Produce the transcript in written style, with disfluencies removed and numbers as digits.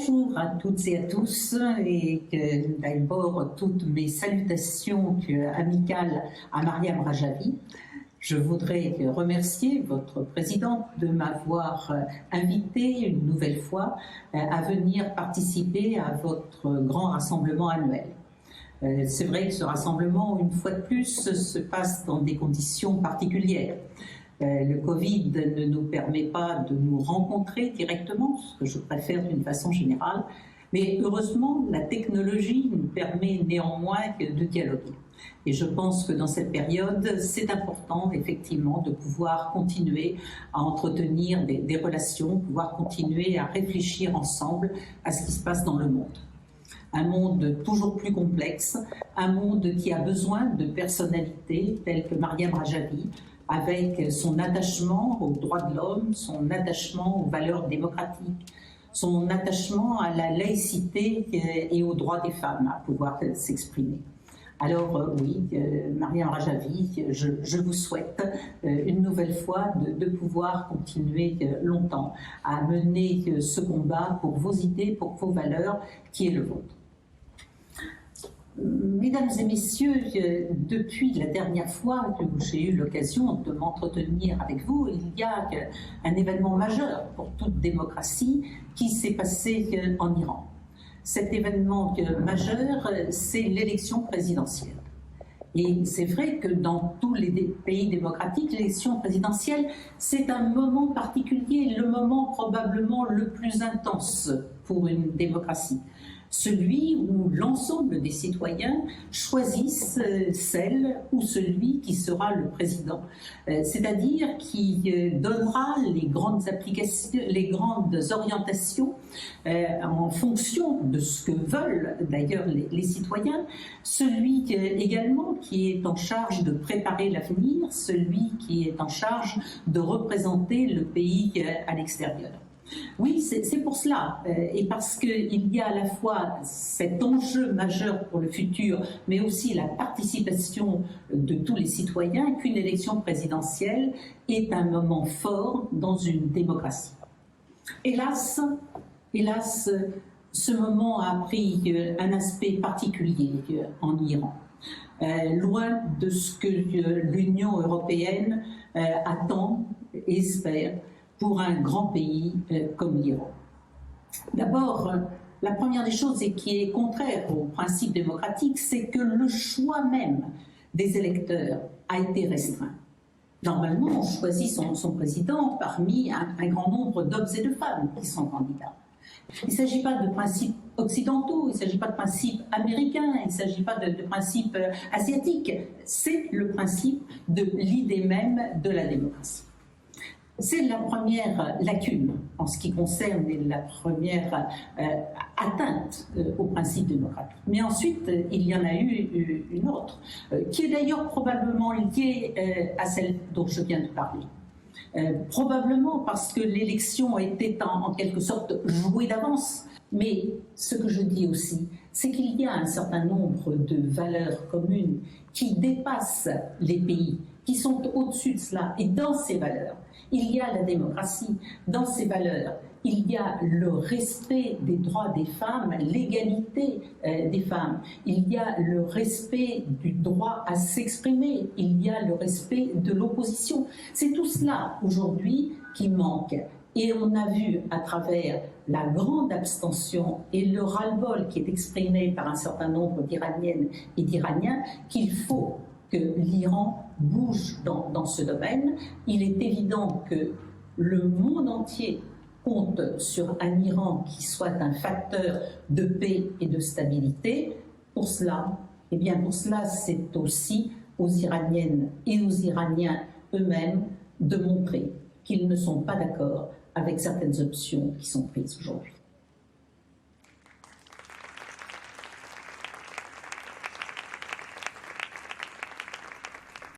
Bonjour à toutes et à tous, et d'abord toutes mes salutations amicales à Mariam Rajavi. Je voudrais remercier votre présidente de m'avoir invité une nouvelle fois à venir participer à votre grand rassemblement annuel. C'est vrai que ce rassemblement, une fois de plus, se passe dans des conditions particulières. Le Covid ne nous permet pas de nous rencontrer directement, ce que je préfère d'une façon générale, mais heureusement, la technologie nous permet néanmoins de dialoguer. Et je pense que dans cette période, c'est important effectivement de pouvoir continuer à entretenir des relations, pouvoir continuer à réfléchir ensemble à ce qui se passe dans le monde. Un monde toujours plus complexe, un monde qui a besoin de personnalités telles que Mariam Rajavi, avec son attachement aux droits de l'homme, son attachement aux valeurs démocratiques, son attachement à la laïcité et aux droits des femmes à pouvoir s'exprimer. Alors oui, Mariam Rajavi, je vous souhaite une nouvelle fois de pouvoir continuer longtemps à mener ce combat pour vos idées, pour vos valeurs, qui est le vôtre. Mesdames et messieurs, depuis la dernière fois que j'ai eu l'occasion de m'entretenir avec vous, il y a un événement majeur pour toute démocratie qui s'est passé en Iran. Cet événement majeur, c'est l'élection présidentielle. Et c'est vrai que dans tous les pays démocratiques, l'élection présidentielle, c'est un moment particulier, le moment probablement le plus intense pour une démocratie. Celui où l'ensemble des citoyens choisissent celle ou celui qui sera le président, c'est-à-dire qui donnera les grandes applications, les grandes orientations en fonction de ce que veulent d'ailleurs les citoyens, celui également qui est en charge de préparer l'avenir, celui qui est en charge de représenter le pays à l'extérieur. Oui, c'est pour cela, et parce qu'il y a à la fois cet enjeu majeur pour le futur, mais aussi la participation de tous les citoyens, qu'une élection présidentielle est un moment fort dans une démocratie. Hélas, ce moment a pris un aspect particulier en Iran, loin de ce que l'Union européenne attend et espère pour un grand pays comme l'Iran. D'abord, la première des choses et qui est contraire au principe démocratique, c'est que le choix même des électeurs a été restreint. Normalement, on choisit son président parmi un grand nombre d'hommes et de femmes qui sont candidats. Il ne s'agit pas de principes occidentaux, il ne s'agit pas de principes américains, il ne s'agit pas de principes asiatiques. C'est le principe de l'idée même de la démocratie. C'est la première lacune en ce qui concerne la première atteinte au principe démocratique. Mais ensuite, il y en a eu une autre, qui est d'ailleurs probablement liée à celle dont je viens de parler. Probablement parce que l'élection était en quelque sorte jouée d'avance. Mais ce que je dis aussi, c'est qu'il y a un certain nombre de valeurs communes qui dépassent les pays, qui sont au-dessus de cela. Et dans ces valeurs, il y a la démocratie. Dans ces valeurs, il y a le respect des droits des femmes, l'égalité des femmes. Il y a le respect du droit à s'exprimer. Il y a le respect de l'opposition. C'est tout cela, aujourd'hui, qui manque. Et on a vu à travers la grande abstention et le ras-le-bol qui est exprimé par un certain nombre d'Iraniennes et d'Iraniens qu'il faut que l'Iran bouge dans ce domaine. Il est évident que le monde entier compte sur un Iran qui soit un facteur de paix et de stabilité. Pour cela, c'est aussi aux Iraniennes et aux Iraniens eux-mêmes de montrer qu'ils ne sont pas d'accord avec certaines options qui sont prises aujourd'hui.